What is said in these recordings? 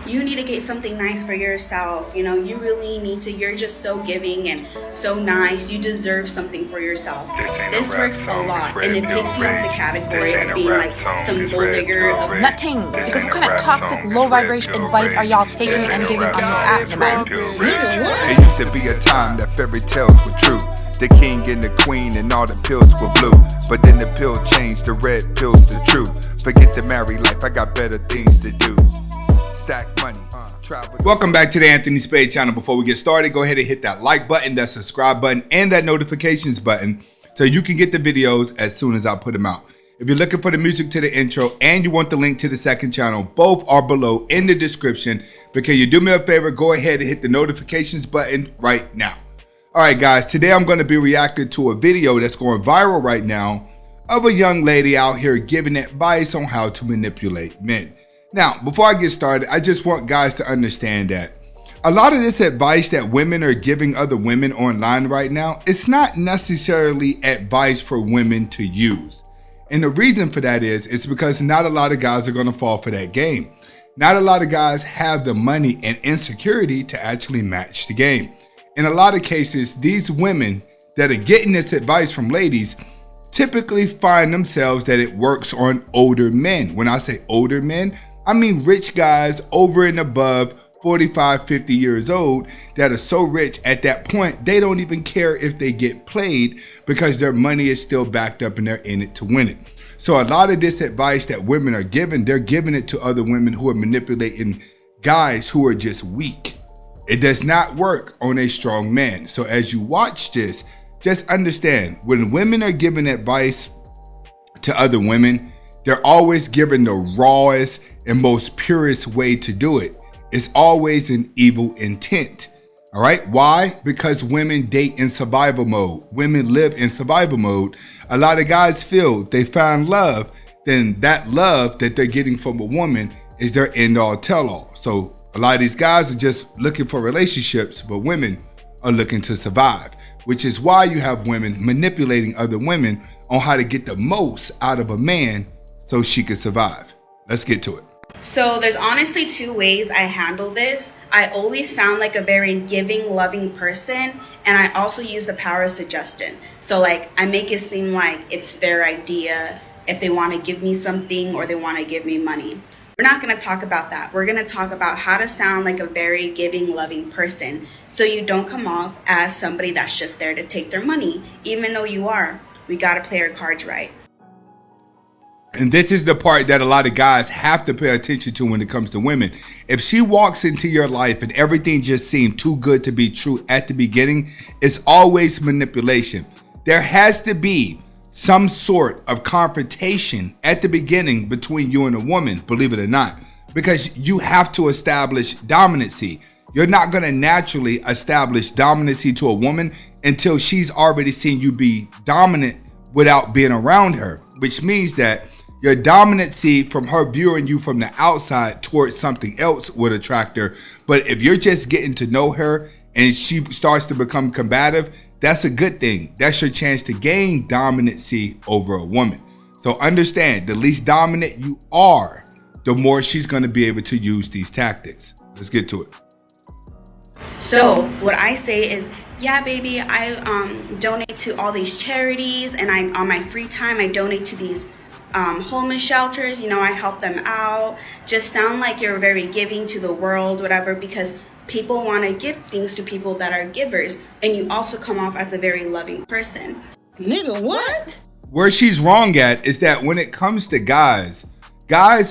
you need to get something nice for yourself. You know, you really need to, you're just so giving and so nice. You deserve something for yourself. This works a lot, and it takes you off the category of being like some gold digger. Nothing. Because what kind of toxic, low vibration advice are y'all taking and giving on this app, man? It used to be a time that fairy tales were true. The king and the queen and all the pills were blue. But then the pill changed, the red pill's the truth. Forget the married life, I got better things to do. Stack money, travel. Welcome back to the Anthony Spade channel. Before we get started, go ahead and hit that like button, that subscribe button, and that notifications button so you can get the videos as soon as I put them out. If you're looking for the music to the intro and you want the link to the second channel, both are below in the description. But can you do me a favor? Go ahead and hit the notifications button right now. All right, guys, today I'm going to be reacting to a video that's going viral right now of a young lady out here giving advice on how to manipulate men. Now, before I get started, I just want guys to understand that a lot of this advice that women are giving other women online right now, it's not necessarily advice for women to use. And the reason for that is because not a lot of guys are going to fall for that game. Not a lot of guys have the money and insecurity to actually match the game. In a lot of cases, these women that are getting this advice from ladies typically find themselves that it works on older men. When I say older men, I mean rich guys over and above 45, 50 years old that are so rich at that point, they don't even care if they get played because their money is still backed up and they're in it to win it. So a lot of this advice that women are giving, they're giving it to other women who are manipulating guys who are just weak. It does not work on a strong man. So as you watch this, just understand when women are giving advice to other women, they're always giving the rawest and most purest way to do it. It's always an evil intent. All right. Why? Because women date in survival mode. Women live in survival mode. A lot of guys feel they find love, then that love that they're getting from a woman is their end all tell all. So a lot of these guys are just looking for relationships, but women are looking to survive, which is why you have women manipulating other women on how to get the most out of a man so she can survive. Let's get to it. So there's honestly two ways I handle this. I always sound like a very giving, loving person, and I also use the power of suggestion. So like I make it seem like it's their idea if they want to give me something or they want to give me money. We're not going to talk about that. We're going to talk about how to sound like a very giving, loving person so you don't come off as somebody that's just there to take their money, even though you are. We got to play our cards right. And this is the part that a lot of guys have to pay attention to when it comes to women. If she walks into your life and everything just seemed too good to be true at the beginning, it's always manipulation. There has to be some sort of confrontation at the beginning between you and a woman, believe it or not, because you have to establish dominancy. You're not going to naturally establish dominancy to a woman until she's already seen you be dominant without being around her, which means that your dominancy from her viewing you from the outside towards something else would attract her. But if you're just getting to know her and she starts to become combative, that's a good thing. That's your chance to gain dominancy over a woman. So understand, the least dominant you are, the more she's going to be able to use these tactics. Let's get to it. So what I say is, yeah, baby, I donate to all these charities, and I on my free time I donate to these homeless shelters. You know, I help them out. Just sound like you're very giving to the world, whatever, because people want to give things to people that are givers, and you also come off as a very loving person. Nigga, what? Where she's wrong at is that when it comes to guys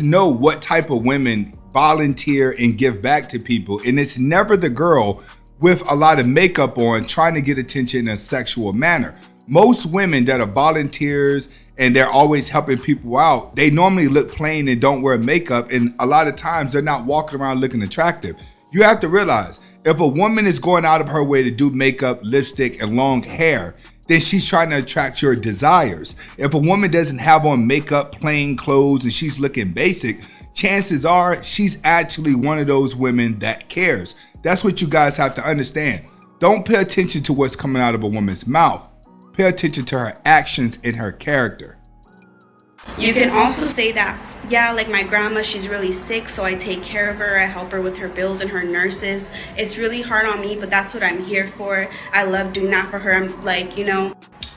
know what type of women volunteer and give back to people, and it's never the girl with a lot of makeup on trying to get attention in a sexual manner. Most women that are volunteers and they're always helping people out, they normally look plain and don't wear makeup, and a lot of times they're not walking around looking attractive. You have to realize, if a woman is going out of her way to do makeup, lipstick, and long hair, then she's trying to attract your desires. If a woman doesn't have on makeup, plain clothes, and she's looking basic, chances are she's actually one of those women that cares. That's what you guys have to understand. Don't pay attention to what's coming out of a woman's mouth. Pay attention to her actions and her character. You can also say that, yeah, like my grandma, she's really sick, so I take care of her. I help her with her bills and her nurses. It's really hard on me, but that's what I'm here for. I love doing that for her. I'm like,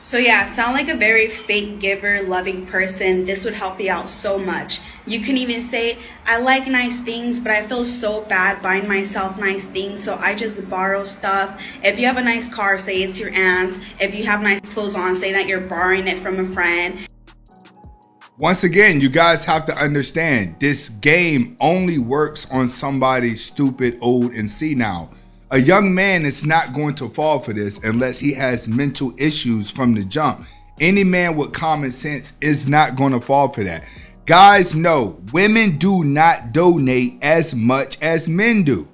So yeah, sound like a very fake giver, loving person. This would help you out so much. You can even say, I like nice things, but I feel so bad buying myself nice things, so I just borrow stuff. If you have a nice car, say it's your aunt's. If you have nice clothes on, say that you're borrowing it from a friend. Once again, you guys have to understand, this game only works on somebody stupid, old, and senile. A young man is not going to fall for this unless he has mental issues from the jump. Any man with common sense is not going to fall for that. Guys, know women do not donate as much as men do.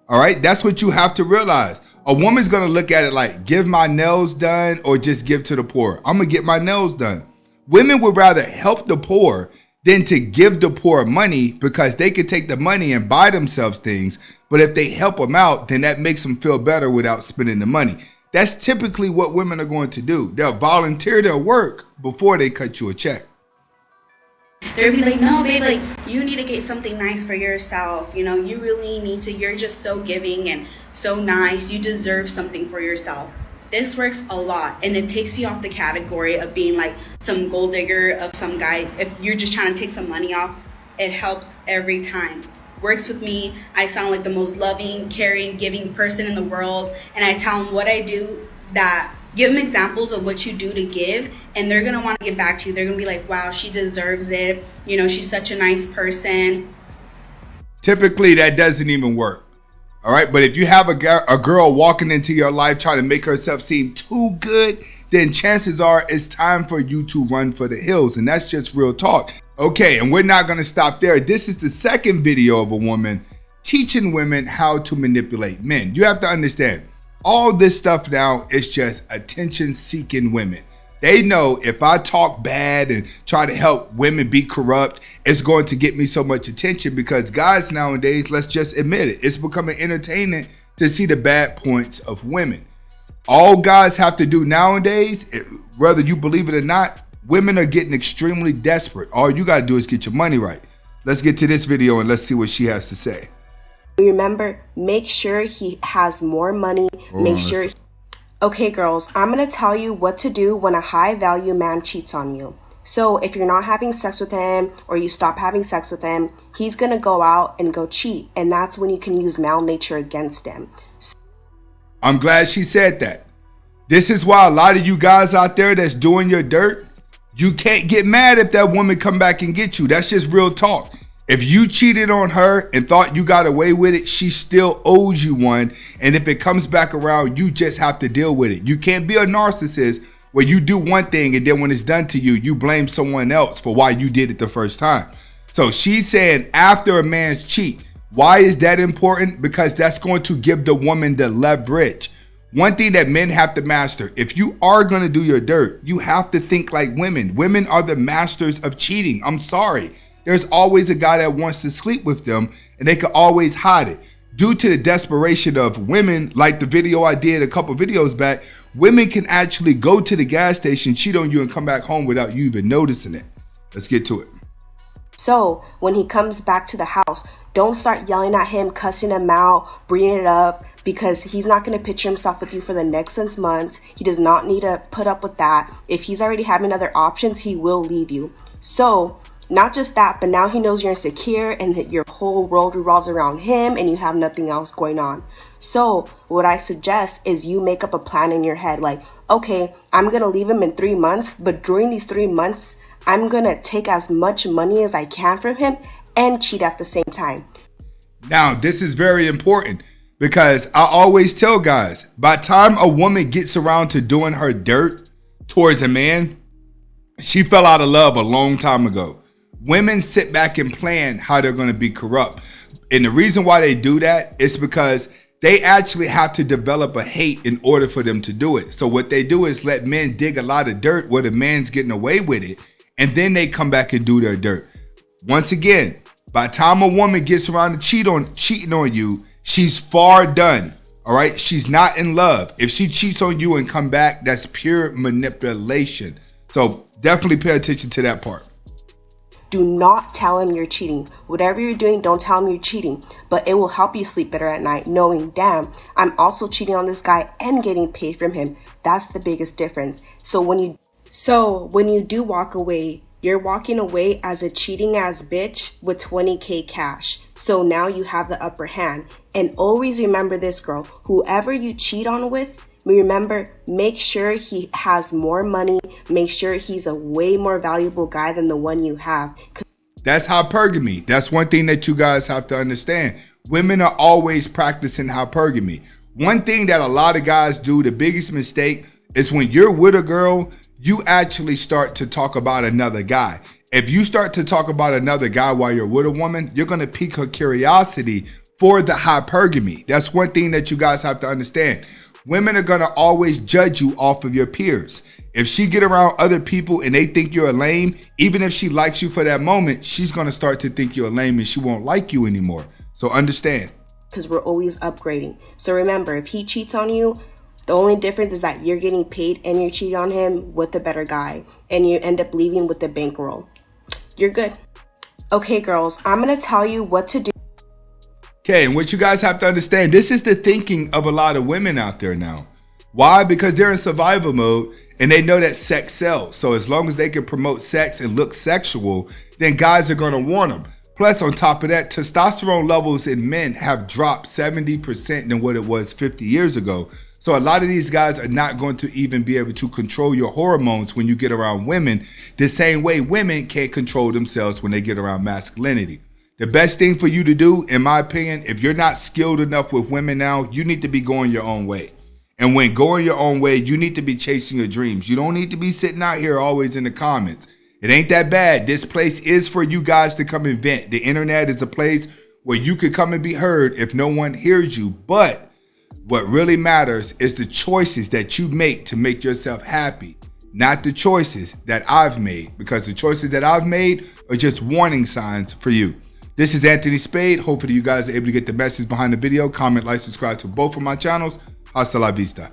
All right, that's what you have to realize. A woman's going to look at it like, give my nails done or just give to the poor. I'm going to get my nails done. Women would rather help the poor than to give the poor money, because they could take the money and buy themselves things. But if they help them out, then that makes them feel better without spending the money. That's typically what women are going to do. They'll volunteer their work before they cut you a check. They'll be like, no, babe, like, you need to get something nice for yourself. You really need to. You're just so giving and so nice. You deserve something for yourself. This works a lot, and it takes you off the category of being like some gold digger of some guy. If you're just trying to take some money off, it helps every time. Works with me. I sound like the most loving, caring, giving person in the world, and I tell them what I do, that give them examples of what you do to give, and they're gonna want to give back to you. They're gonna be like, wow, she deserves it. She's such a nice person. Typically, that doesn't even work. All right, but if you have a girl walking into your life trying to make herself seem too good, then chances are it's time for you to run for the hills. And that's just real talk. Okay, and we're not going to stop there. This is the second video of a woman teaching women how to manipulate men. You have to understand, all this stuff now is just attention-seeking women. They know if I talk bad and try to help women be corrupt, it's going to get me so much attention, because guys nowadays, let's just admit it, it's becoming entertaining to see the bad points of women. All guys have to do nowadays, whether you believe it or not, women are getting extremely desperate. All you got to do is get your money right. Let's get to this video and let's see what she has to say. Remember, make sure he has more money. Okay, girls, I'm going to tell you what to do when a high-value man cheats on you. So if you're not having sex with him, or you stop having sex with him, he's going to go out and go cheat. And that's when you can use male nature against him. I'm glad she said that. This is why a lot of you guys out there that's doing your dirt, you can't get mad if that woman come back and get you. That's just real talk. If you cheated on her and thought you got away with it, she still owes you one. And if it comes back around, you just have to deal with it. You can't be a narcissist where you do one thing and then when it's done to you, you blame someone else for why you did it the first time. So she's saying after a man's cheat, why is that important? Because that's going to give the woman the leverage. One thing that men have to master, if you are going to do your dirt, you have to think like women. Women are the masters of cheating. I'm sorry. There's always a guy that wants to sleep with them, and they can always hide it. Due to the desperation of women, like the video I did a couple videos back, women can actually go to the gas station, cheat on you, and come back home without you even noticing it. Let's get to it. So when he comes back to the house, don't start yelling at him, cussing him out, bringing it up, because he's not going to picture himself with you for the next 6 months. He does not need to put up with that. If he's already having other options, he will leave you. So not just that, but now he knows you're insecure and that your whole world revolves around him and you have nothing else going on. So what I suggest is you make up a plan in your head, like, okay, I'm going to leave him in 3 months, but during these 3 months, I'm going to take as much money as I can from him and cheat at the same time. Now, this is very important, because I always tell guys, by the time a woman gets around to doing her dirt towards a man, she fell out of love a long time ago. Women sit back and plan how they're going to be corrupt. And the reason why they do that is because they actually have to develop a hate in order for them to do it. So what they do is let men dig a lot of dirt where the man's getting away with it, and then they come back and do their dirt. Once again, by the time a woman gets around to cheating on you, she's far done. All right, she's not in love. If she cheats on you and come back, that's pure manipulation. So definitely pay attention to that part. Do not tell him you're cheating. Whatever you're doing, don't tell him you're cheating. But it will help you sleep better at night, knowing, damn, I'm also cheating on this guy and getting paid from him. That's the biggest difference. So when you do walk away, you're walking away as a cheating ass bitch with 20K cash. So now you have the upper hand. And always remember this, girl. Whoever you cheat on with, remember, make sure he has more money. Make sure he's a way more valuable guy than the one you have. That's hypergamy. That's one thing that you guys have to understand. Women are always practicing hypergamy. One thing that a lot of guys do, the biggest mistake, is when you're with a girl, you actually start to talk about another guy. If you start to talk about another guy while you're with a woman, you're going to pique her curiosity for the hypergamy. That's one thing that you guys have to understand. Women are going to always judge you off of your peers. If she get around other people and they think you're a lame, even if she likes you for that moment, she's going to start to think you're a lame and she won't like you anymore. So understand. Because we're always upgrading. So remember, if he cheats on you, the only difference is that you're getting paid and you're cheating on him with a better guy. And you end up leaving with the bankroll. You're good. Okay, girls, I'm going to tell you what to do. Okay, and what you guys have to understand, this is the thinking of a lot of women out there now. Why? Because they're in survival mode and they know that sex sells. So as long as they can promote sex and look sexual, then guys are going to want them. Plus, on top of that, testosterone levels in men have dropped 70% than what it was 50 years ago. So a lot of these guys are not going to even be able to control your hormones when you get around women, the same way women can't control themselves when they get around masculinity. The best thing for you to do, in my opinion, if you're not skilled enough with women now, you need to be going your own way. And when going your own way, you need to be chasing your dreams. You don't need to be sitting out here always in the comments. It ain't that bad. This place is for you guys to come and vent. The internet is a place where you could come and be heard if no one hears you. But what really matters is the choices that you make to make yourself happy, not the choices that I've made, because the choices that I've made are just warning signs for you. This is Anthony Spade. Hopefully you guys are able to get the message behind the video. Comment, like, subscribe to both of my channels. Hasta la vista.